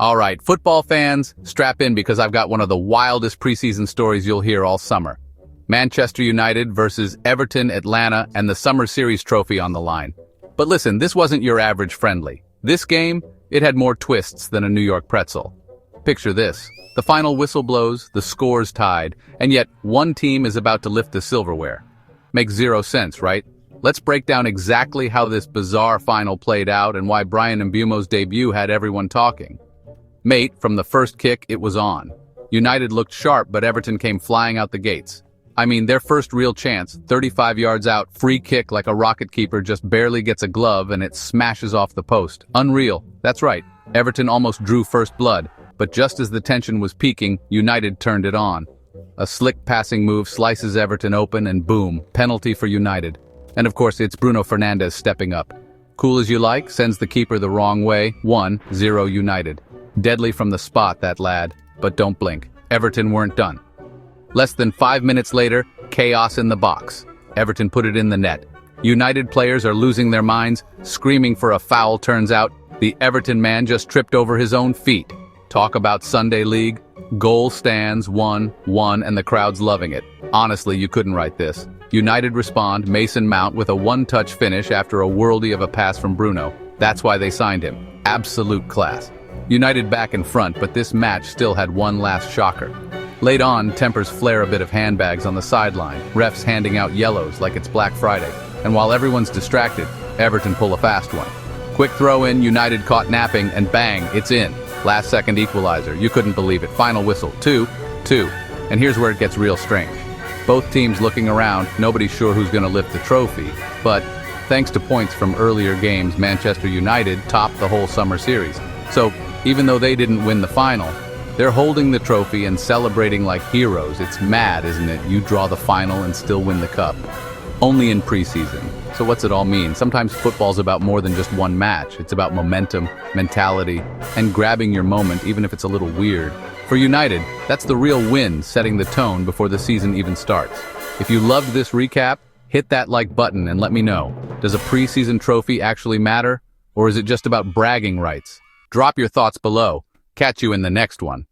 All right, football fans, strap in because I've got one of the wildest preseason stories you'll hear all summer. Manchester United versus Everton, Atlanta, and the Summer Series trophy on the line. But listen, this wasn't your average friendly. This game, it had more twists than a New York pretzel. Picture this. The final whistle blows, the score's tied, and yet one team is about to lift the silverware. Makes zero sense, right? Let's break down exactly how this bizarre final played out and why Brian Mbeumo's debut had everyone talking. Mate, from the first kick, it was on. United looked sharp, but Everton came flying out the gates. I mean, their first real chance, 35 yards out, free kick like a rocket keeper just barely gets a glove and it smashes off the post. Unreal. That's right. Everton almost drew first blood, but just as the tension was peaking, United turned it on. A slick passing move slices Everton open and boom, penalty for United. And of course, it's Bruno Fernandes stepping up. Cool as you like, sends the keeper the wrong way, 1-0 United. Deadly from the spot, that lad. But don't blink. Everton weren't done. Less than 5 minutes later, chaos in the box. Everton put it in the net. United players are losing their minds, screaming for a foul. Turns out, the Everton man just tripped over his own feet. Talk about Sunday League. Goal stands, 1-1, and the crowd's loving it. Honestly, you couldn't write this. United respond, Mason Mount with a one-touch finish after a worldie of a pass from Bruno. That's why they signed him. Absolute class. United back in front, but this match still had one last shocker. Late on, tempers flare a bit of handbags on the sideline, refs handing out yellows like it's Black Friday. And while everyone's distracted, Everton pull a fast one. Quick throw in, United caught napping, and bang, it's in. Last second equalizer, you couldn't believe it. Final whistle, 2-2. And here's where it gets real strange. Both teams looking around, nobody's sure who's going to lift the trophy, but thanks to points from earlier games, Manchester United topped the whole summer series. So, even though they didn't win the final, they're holding the trophy and celebrating like heroes. It's mad, isn't it? You draw the final and still win the cup. Only in preseason. So what's it all mean? Sometimes football's about more than just one match. It's about momentum, mentality, and grabbing your moment, even if it's a little weird. For United, that's the real win, setting the tone before the season even starts. If you loved this recap, hit that like button and let me know. Does a preseason trophy actually matter? Or is it just about bragging rights? Drop your thoughts below. Catch you in the next one.